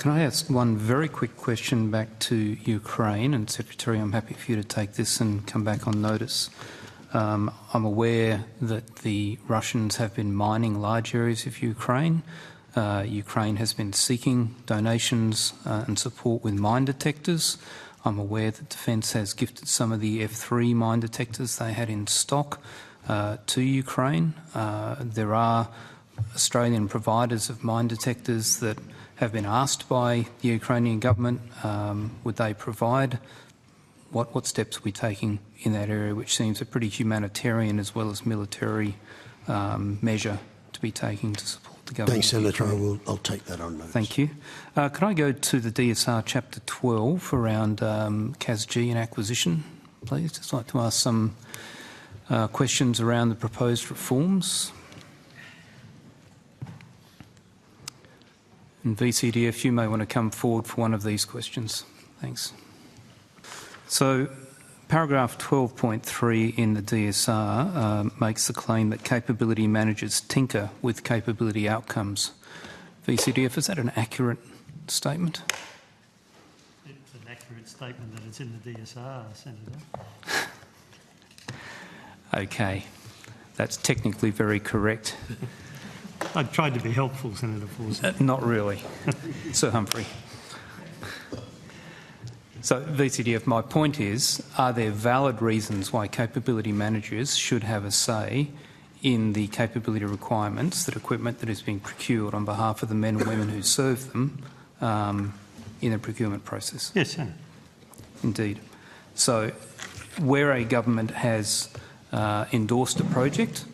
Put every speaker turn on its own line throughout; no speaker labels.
Can I ask one very quick question back to Ukraine? And Secretary, I'm happy for you to take this and come back on notice. I'm aware that the Russians have been mining large areas of Ukraine. Ukraine has been seeking donations and support with mine detectors. I'm aware that Defence has gifted some of the F3 mine detectors they had in stock to Ukraine. There are Australian providers of mine detectors that have been asked by the Ukrainian government, would they provide? What steps are we taking in that area, which seems a pretty humanitarian as well as military measure to be taking to support the government?
Thanks, Senator. I'll take that on notice.
Thank you. Can I go to the DSR Chapter 12 around CASG and acquisition, please? Just like to ask some questions around the proposed reforms. And VCDF, you may want to come forward for one of these questions. Thanks. So, paragraph 12.3 in the DSR makes the claim that capability managers tinker with capability outcomes. VCDF, is that an accurate statement?
It's an accurate statement that it's in the DSR, Senator.
Okay, that's technically very correct.
I tried to be helpful, Senator Fawcett.
Not really, Sir Humphrey. So, VCDF, my point is, are there valid reasons why capability managers should have a say in the capability requirements, that equipment that is being procured on behalf of the men and women who serve them in the procurement process?
Yes, Senator.
Indeed. So, where a government has endorsed a project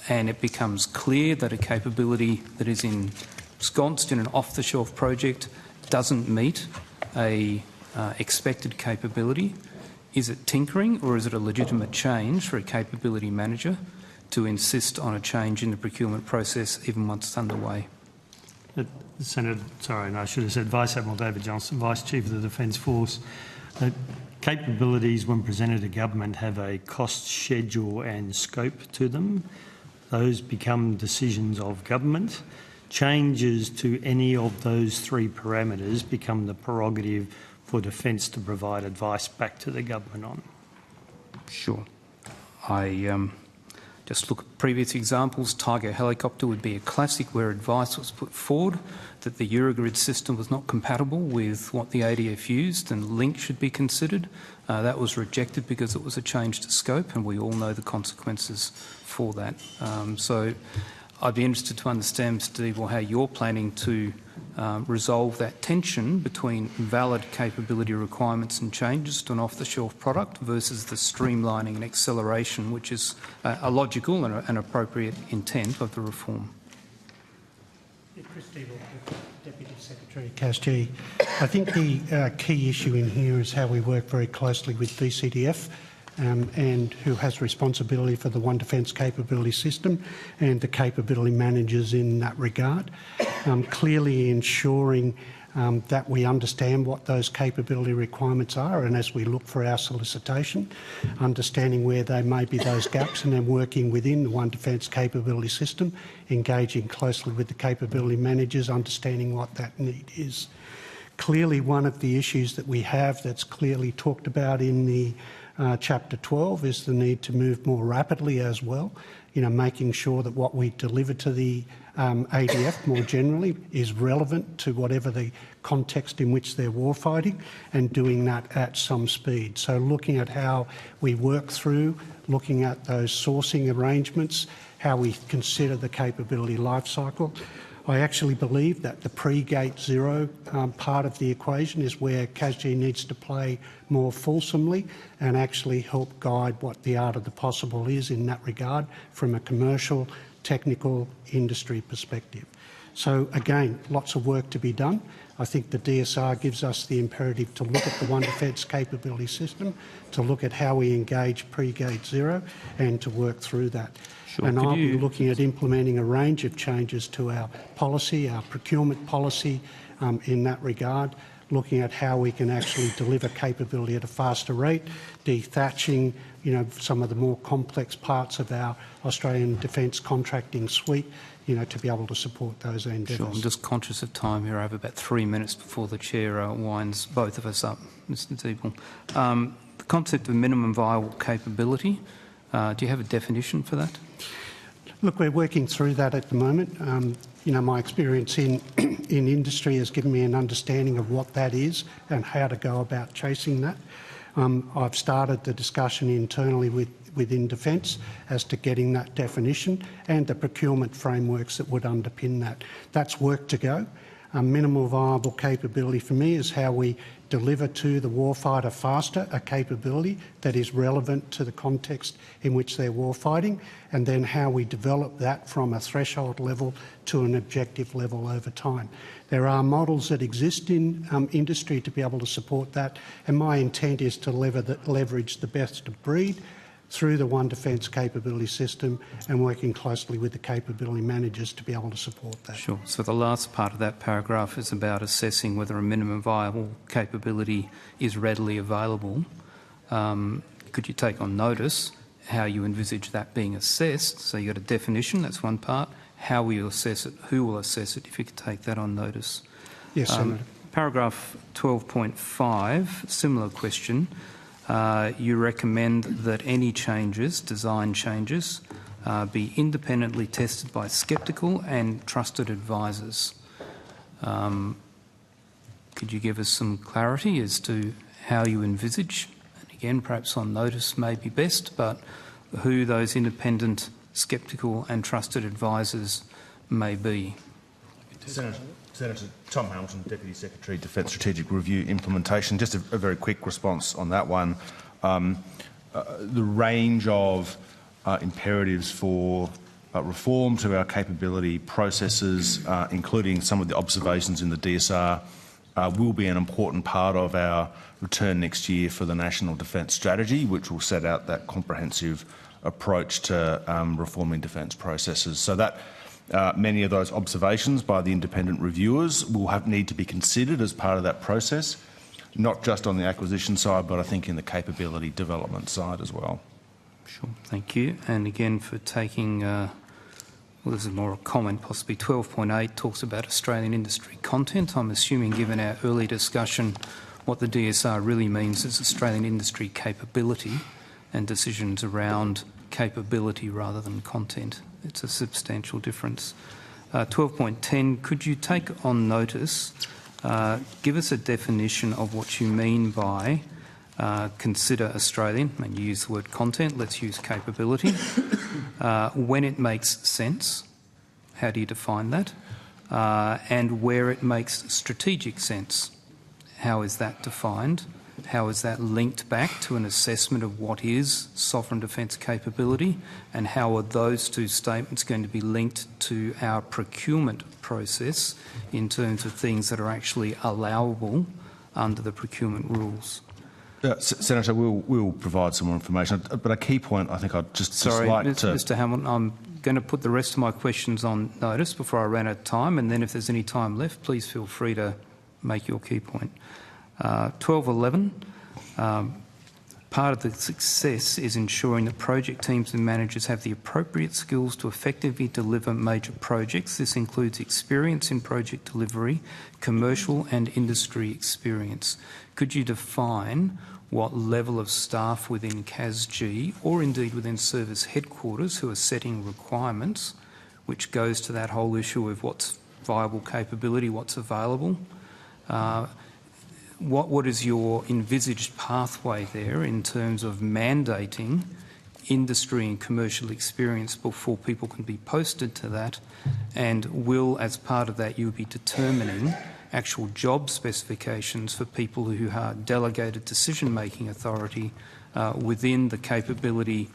and it becomes clear that a capability that is ensconced in an off-the-shelf project doesn't meet a expected capability, is it tinkering or is it a legitimate change for a capability manager to insist on a change in the procurement process even once it's underway?
Senator, sorry, and I should have said Vice Admiral David Johnston, Vice Chief of the Defence Force. Capabilities, when presented to government, have a cost schedule and scope to them. Those become decisions of government. Changes to any of those three parameters become the prerogative for Defence to provide advice back to the government on.
Sure. I just look at previous examples. Tiger helicopter would be a classic where advice was put forward that the Eurogrid system was not compatible with what the ADF used and link should be considered. That was rejected because it was a change to scope, and we all know the consequences for that. So I'd be interested to understand, Mr. Deville, how you're planning to resolve that tension between valid capability requirements and changes to an off-the-shelf product versus the streamlining and acceleration, which is a logical and an appropriate intent of the reform.
Chris Deville, Deputy Secretary CASG. I think the key issue in here is how we work very closely with VCDF and who has responsibility for the One Defence capability system and the capability managers in that regard. Clearly ensuring that we understand what those capability requirements are, and as we look for our solicitation, understanding where there may be those gaps and then working within the One Defence capability system, engaging closely with the capability managers, understanding what that need is. Clearly one of the issues that we have that's clearly talked about in the Chapter 12 is the need to move more rapidly as well, making sure that what we deliver to the ADF more generally is relevant to whatever the context in which they're warfighting, and doing that at some speed. So looking at how we work through, looking at those sourcing arrangements, how we consider the capability life cycle. I actually believe that the pre-Gate Zero part of the equation is where CASG needs to play more fulsomely and actually help guide what the art of the possible is in that regard from a commercial, technical, industry perspective. So again, lots of work to be done. I think the DSR gives us the imperative to look at the One Defence capability system, to look at how we engage pre-Gate Zero and to work through that. Sure. And I'll be looking at implementing a range of changes to our policy, our procurement policy in that regard, looking at how we can actually deliver capability at a faster rate, dethatching some of the more complex parts of our Australian defence contracting suite, to be able to support those endeavours.
Sure. I'm just conscious of time here. I have about 3 minutes before the Chair winds both of us up, Mr Teeble. The concept of minimum viable capability, do you have a definition for that?
Look, we're working through that at the moment. My experience in industry has given me an understanding of what that is and how to go about chasing that. I've started the discussion internally within Defence as to getting that definition and the procurement frameworks that would underpin that. That's work to go. Minimal viable capability for me is how we deliver to the warfighter faster a capability that is relevant to the context in which they're warfighting, and then how we develop that from a threshold level to an objective level over time. There are models that exist in industry to be able to support that, and my intent is to leverage the best of breed through the One Defence capability system and working closely with the capability managers to be able to support that.
Sure. So the last part of that paragraph is about assessing whether a minimum viable capability is readily available. Could you take on notice how you envisage that being assessed? So you've got a definition, that's one part. How will you assess it? Who will assess it? If you could take that on notice.
Yes, Senator.
Paragraph 12.5, similar question. You recommend that any changes, design changes, be independently tested by sceptical and trusted advisors. Could you give us some clarity as to how you envisage, and again perhaps on notice may be best, but who those independent, sceptical and trusted advisors may be?
Senator Tom Hamilton, Deputy Secretary, Defence Strategic Review Implementation. Just a very quick response on that one. The range of imperatives for reform to our capability processes, including some of the observations in the DSR, will be an important part of our return next year for the National Defence Strategy, which will set out that comprehensive approach to reforming defence processes. So that many of those observations by the independent reviewers will need to be considered as part of that process, not just on the acquisition side, but I think in the capability development side as well.
Sure, thank you. And again for taking, well, this is more a comment possibly, 12.8 talks about Australian industry content. I'm assuming, given our early discussion, what the DSR really means is Australian industry capability and decisions around capability rather than content. It's a substantial difference. 12.10, could you take on notice, give us a definition of what you mean by consider Australian, and you use the word content, let's use capability, when it makes sense, how do you define that, and where it makes strategic sense, how is that defined? How is that linked back to an assessment of what is sovereign defence capability, and how are those two statements going to be linked to our procurement process in terms of things that are actually allowable under the procurement rules?
Senator, we'll provide some more information, but a key point I think I'd just like to...
Mr Hamilton, I'm going to put the rest of my questions on notice before I run out of time, and then if there's any time left, please feel free to make your key point. 12.11, part of the success is ensuring that project teams and managers have the appropriate skills to effectively deliver major projects. This includes experience in project delivery, commercial and industry experience. Could you define what level of staff within CASG or indeed within service headquarters who are setting requirements, which goes to that whole issue of what's viable capability, what's available? What is your envisaged pathway there in terms of mandating industry and commercial experience before people can be posted to that? And will, as part of that, you be determining actual job specifications for people who are delegated decision-making authority within the capability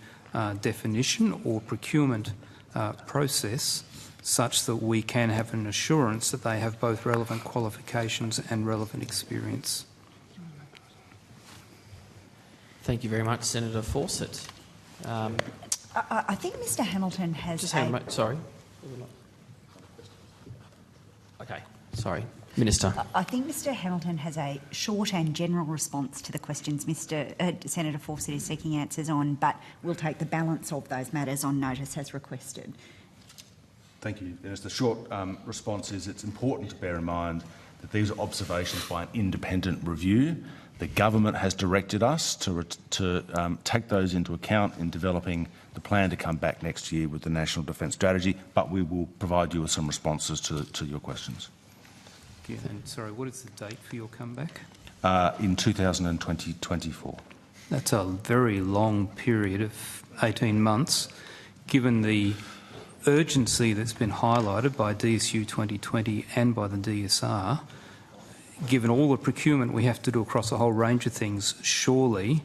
definition or procurement process, such that we can have an assurance that they have both relevant qualifications and relevant experience?
Thank you very much, Senator Fawcett.
I think Mr Hamilton has
just hang on, sorry. Okay, sorry. Minister.
I think Mr Hamilton has a short and general response to the questions Senator Fawcett is seeking answers on, but we'll take the balance of those matters on notice as requested.
Thank you, Dennis. The short response is it's important to bear in mind that these are observations by an independent review. The government has directed us to take those into account in developing the plan to come back next year with the National Defence Strategy, but we will provide you with some responses to your questions.
Thank you. And sorry, what is the date for your comeback?
In 2024.
That's a very long period of 18 months, given the urgency that's been highlighted by DSU 2020 and by the DSR. Given all the procurement we have to do across a whole range of things, surely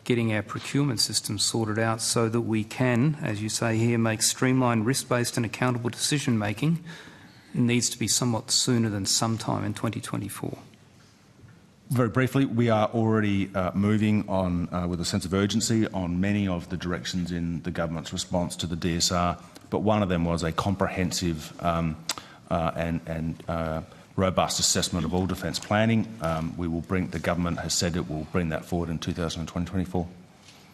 getting our procurement system sorted out so that we can, as you say here, make streamlined, risk-based and accountable decision-making needs to be somewhat sooner than sometime in 2024.
Very briefly, we are already moving on with a sense of urgency on many of the directions in the government's response to the DSR, but one of them was a comprehensive and robust assessment of all defence planning. The government has said it will bring that forward in 2024.